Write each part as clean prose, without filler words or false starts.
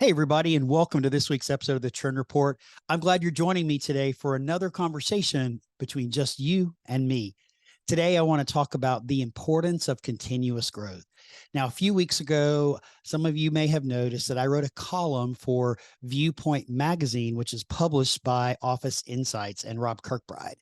Hey, everybody, and welcome to this week's episode of the Trend Report. I'm glad you're joining me today for another conversation between just you and me. Today, I want to talk about the importance of continuous growth. Now, a few weeks ago, some of you may have noticed that I wrote a column for Viewpoint Magazine, which is published by Office Insights and Rob Kirkbride.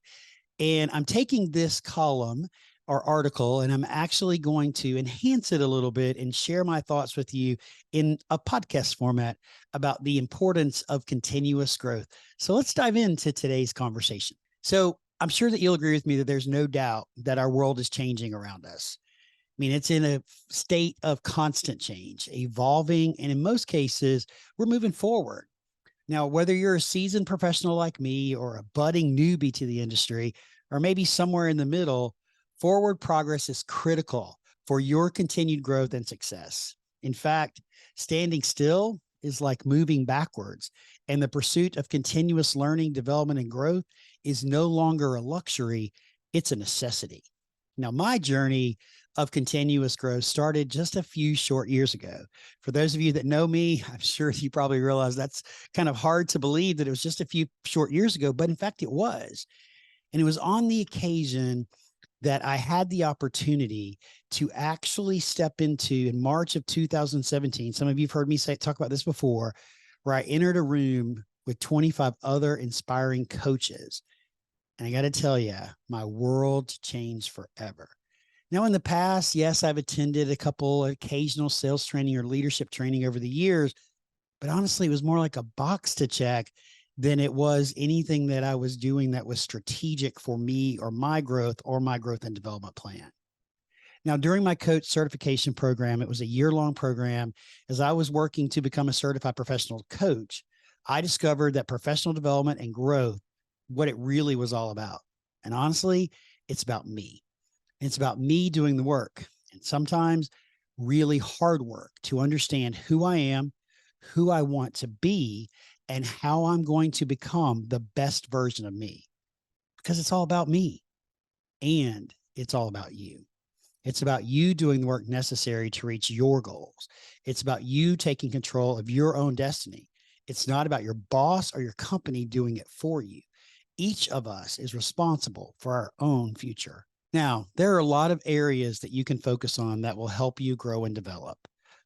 And I'm taking this column or article, and I'm actually going to enhance it a little bit and share my thoughts with you in a podcast format about the importance of continuous growth. So let's dive into today's conversation. So I'm sure that you'll agree with me that there's no doubt that our world is changing around us. I mean, it's in a state of constant change, evolving, and in most cases, we're moving forward. Now, whether you're a seasoned professional like me or a budding newbie to the industry, or maybe somewhere in the middle, forward progress is critical for your continued growth and success. In fact, standing still is like moving backwards, and the pursuit of continuous learning, development, and growth is no longer a luxury, it's a necessity. Now, my journey of continuous growth started just a few short years ago. For those of you that know me, I'm sure you probably realize that's kind of hard to believe that it was just a few short years ago, but in fact, it was. And it was on the occasion that I had the opportunity to actually step into in March of 2017. Some of you have heard me talk about this before, where I entered a room with 25 other inspiring coaches. And I got to tell you, my world changed forever. Now, in the past, yes, I've attended a couple occasional sales training or leadership training over the years, but honestly, it was more like a box to check than it was anything that I was doing that was strategic for me or my growth and development plan. Now, during my coach certification program, it was a year-long program. As I was working to become a certified professional coach, I discovered that professional development and growth, what it really was all about. And honestly, it's about me. It's about me doing the work, and sometimes really hard work to understand who I am, who I want to be, and how I'm going to become the best version of me. Because it's all about me, and it's all about you. It's about you doing the work necessary to reach your goals. It's about you taking control of your own destiny. It's not about your boss or your company doing it for you. Each of us is responsible for our own future. Now, there are a lot of areas that you can focus on that will help you grow and develop.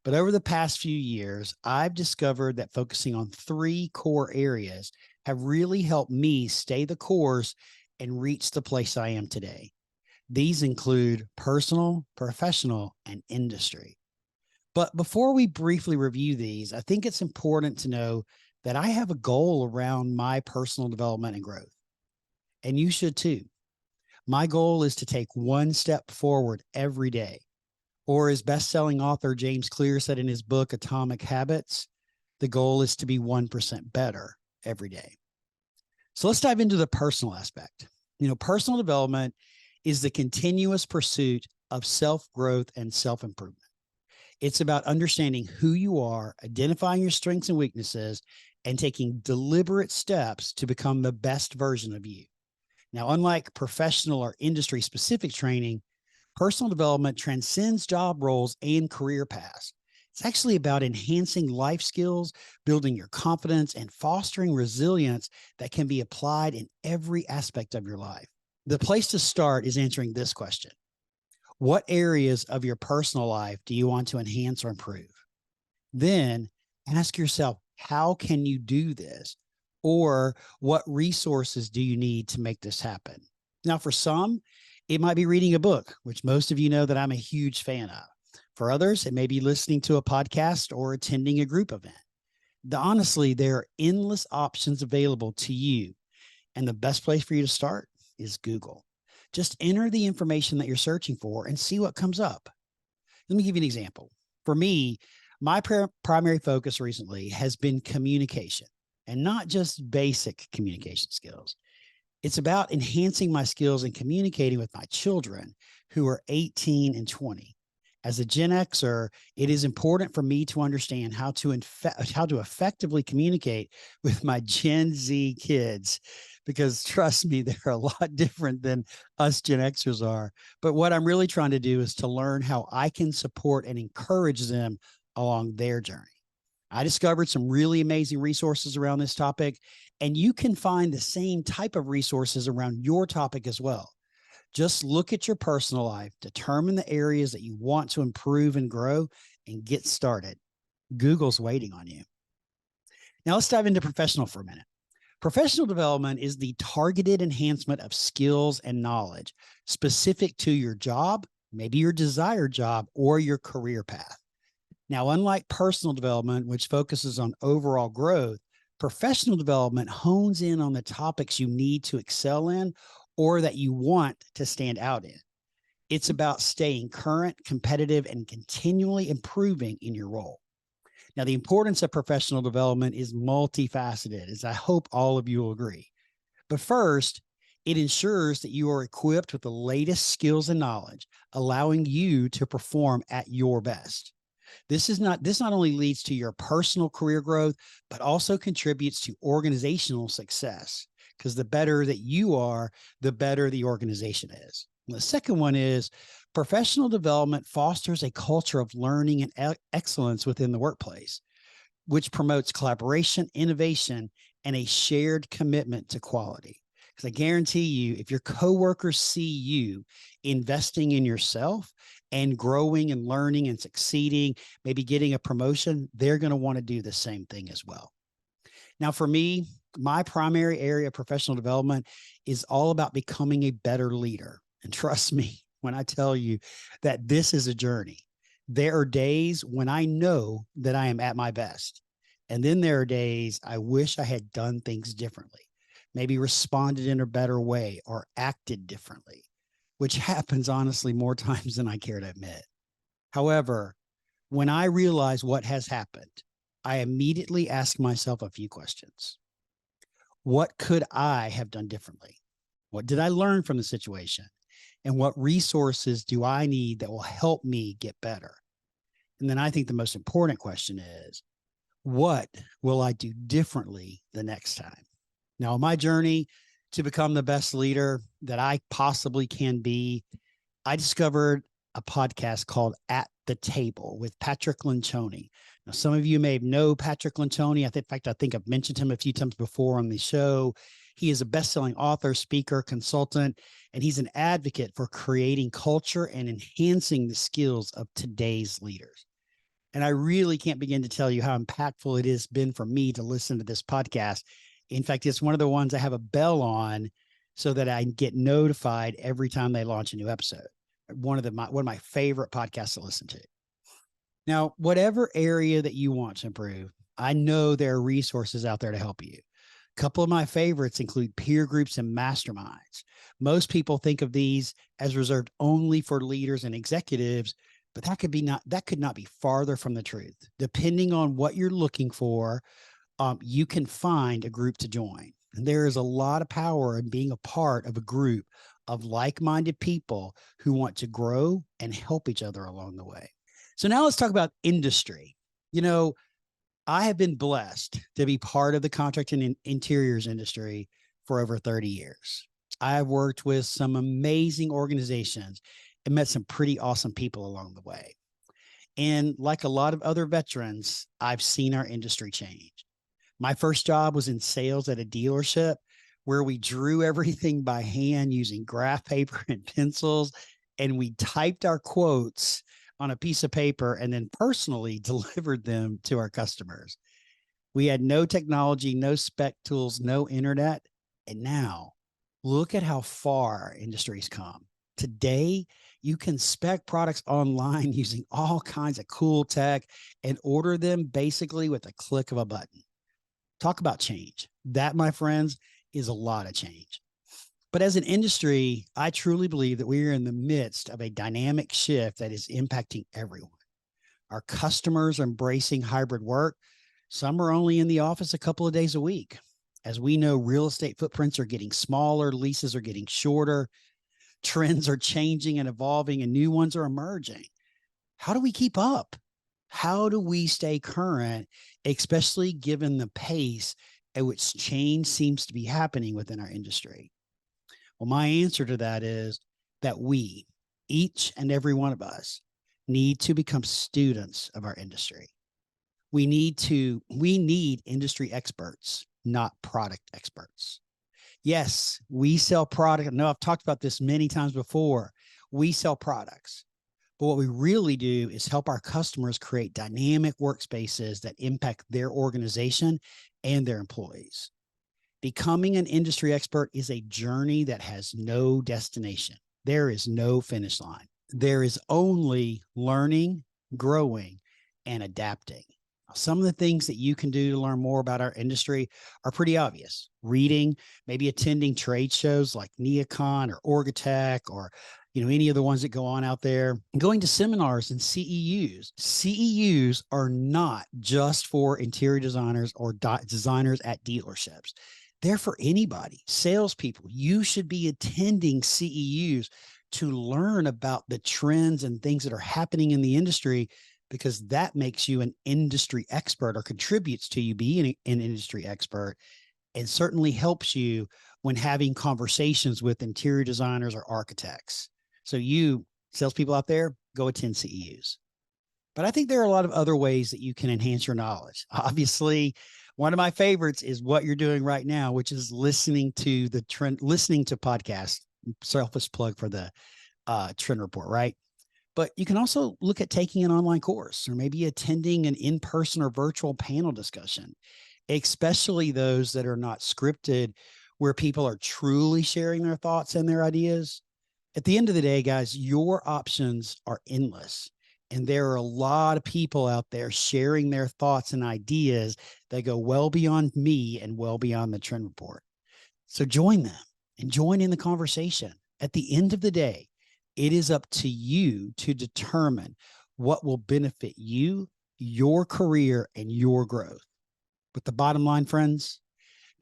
But over the past few years, I've discovered that focusing on three core areas have really helped me stay the course and reach the place I am today. These include personal, professional, and industry. But before we briefly review these, I think it's important to know that I have a goal around my personal development and growth. And you should too. My goal is to take one step forward every day. Or as best-selling author James Clear said in his book, Atomic Habits, the goal is to be 1% better every day. So let's dive into the personal aspect. Personal development is the continuous pursuit of self-growth and self-improvement. It's about understanding who you are, identifying your strengths and weaknesses, and taking deliberate steps to become the best version of you. Now, unlike professional or industry-specific training, personal development transcends job roles and career paths. It's actually about enhancing life skills, building your confidence, and fostering resilience that can be applied in every aspect of your life. The place to start is answering this question. What areas of your personal life do you want to enhance or improve? Then ask yourself, how can you do this? Or what resources do you need to make this happen? Now, for some, it might be reading a book, which most of you know that I'm a huge fan of. For others, it may be listening to a podcast or attending a group event. Honestly, there are endless options available to you. And the best place for you to start is Google. Just enter the information that you're searching for and see what comes up. Let me give you an example. For me, my primary focus recently has been communication, and not just basic communication skills. It's about enhancing my skills in communicating with my children who are 18 and 20. As a Gen Xer, it is important for me to understand how to effectively communicate with my Gen Z kids, because trust me, they're a lot different than us Gen Xers are. But what I'm really trying to do is to learn how I can support and encourage them along their journey. I discovered some really amazing resources around this topic, and you can find the same type of resources around your topic as well. Just look at your personal life, determine the areas that you want to improve and grow, and get started. Google's waiting on you. Now let's dive into professional for a minute. Professional development is the targeted enhancement of skills and knowledge specific to your job, maybe your desired job, or your career path. Now, unlike personal development, which focuses on overall growth, professional development hones in on the topics you need to excel in or that you want to stand out in. It's about staying current, competitive, and continually improving in your role. Now, the importance of professional development is multifaceted, as I hope all of you will agree. But first, it ensures that you are equipped with the latest skills and knowledge, allowing you to perform at your best. This not only leads to your personal career growth, but also contributes to organizational success, because the better that you are, the better the organization is. And the second one is professional development fosters a culture of learning and excellence within the workplace, which promotes collaboration, innovation, and a shared commitment to quality. Because I guarantee you, if your coworkers see you investing in yourself and growing and learning and succeeding, maybe getting a promotion, they're going to want to do the same thing as well. Now, for me, my primary area of professional development is all about becoming a better leader. And trust me when I tell you that this is a journey. There are days when I know that I am at my best. And then there are days I wish I had done things differently, maybe responded in a better way or acted differently, which happens honestly more times than I care to admit. However, when I realize what has happened, I immediately ask myself a few questions. What could I have done differently? What did I learn from the situation? And what resources do I need that will help me get better? And then I think the most important question is, what will I do differently the next time? Now, on my journey to become the best leader that I possibly can be, I discovered a podcast called At the Table with Patrick Lencioni. Now, some of you may know Patrick Lencioni. In fact, I think I've mentioned him a few times before on the show. He is a best-selling author, speaker, consultant, and he's an advocate for creating culture and enhancing the skills of today's leaders. And I really can't begin to tell you how impactful it has been for me to listen to this podcast. In fact, it's one of the ones I have a bell on so that I get notified every time they launch a new episode. One of my favorite podcasts to listen to. Now, whatever area that you want to improve, I know there are resources out there to help you. A couple of my favorites include peer groups and masterminds. Most people think of these as reserved only for leaders and executives, but that could not be farther from the truth. Depending on what you're looking for, you can find a group to join. And there is a lot of power in being a part of a group of like-minded people who want to grow and help each other along the way. So now let's talk about industry. You know, I have been blessed to be part of the contract and interiors industry for over 30 years. I have worked with some amazing organizations and met some pretty awesome people along the way. And like a lot of other veterans, I've seen our industry change. My first job was in sales at a dealership where we drew everything by hand using graph paper and pencils, and we typed our quotes on a piece of paper and then personally delivered them to our customers. We had no technology, no spec tools, no internet. And now look at how far our industry's come. Today, you can spec products online using all kinds of cool tech and order them basically with a click of a button. Talk about change. That, my friends, is a lot of change. But as an industry, I truly believe that we are in the midst of a dynamic shift that is impacting everyone. Our customers are embracing hybrid work. Some are only in the office a couple of days a week. As we know, real estate footprints are getting smaller, leases are getting shorter, trends are changing and evolving, and new ones are emerging. How do we keep up? How do we stay current, especially given the pace at which change seems to be happening within our industry? Well, my answer to that is that we, each and every one of us, need to become students of our industry. We need industry experts, not product experts. Yes, we sell product. I know I've talked about this many times before. We sell products, but what we really do is help our customers create dynamic workspaces that impact their organization and their employees. Becoming an industry expert is a journey that has no destination. There is no finish line. There is only learning, growing, and adapting. Some of the things that you can do to learn more about our industry are pretty obvious. Reading, maybe attending trade shows like Neocon or Orgatech, or any of the ones that go on out there, going to seminars and CEUs. CEUs are not just for interior designers or designers at dealerships. They're for anybody. Salespeople, you should be attending CEUs to learn about the trends and things that are happening in the industry, because that makes you an industry expert or contributes to you being an industry expert, and certainly helps you when having conversations with interior designers or architects. So you salespeople out there, go attend CEUs. But I think there are a lot of other ways that you can enhance your knowledge. Obviously, one of my favorites is what you're doing right now, which is listening to podcasts. Selfish plug for the Trend Report, right? But you can also look at taking an online course, or maybe attending an in-person or virtual panel discussion, especially those that are not scripted, where people are truly sharing their thoughts and their ideas. At the end of the day, guys, your options are endless. And there are a lot of people out there sharing their thoughts and ideas that go well beyond me and well beyond the Trend Report. So join them and join in the conversation. At the end of the day, it is up to you to determine what will benefit you, your career, and your growth. But the bottom line, friends,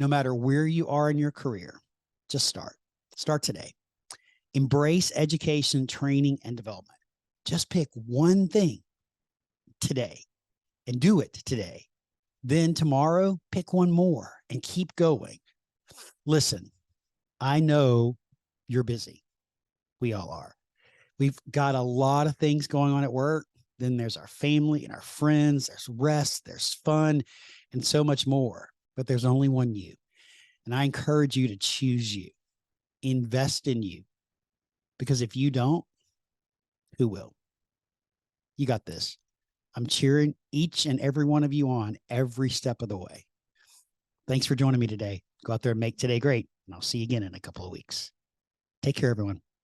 no matter where you are in your career, just start. Start today. Embrace education, training, and development. Just pick one thing today and do it today. Then tomorrow, pick one more and keep going. Listen, I know you're busy. We all are. We've got a lot of things going on at work. Then there's our family and our friends. There's rest, there's fun, and so much more. But there's only one you. And I encourage you to choose you. Invest in you. Because if you don't, who will? You got this. I'm cheering each and every one of you on every step of the way. Thanks for joining me today. Go out there and make today great. And I'll see you again in a couple of weeks. Take care, everyone.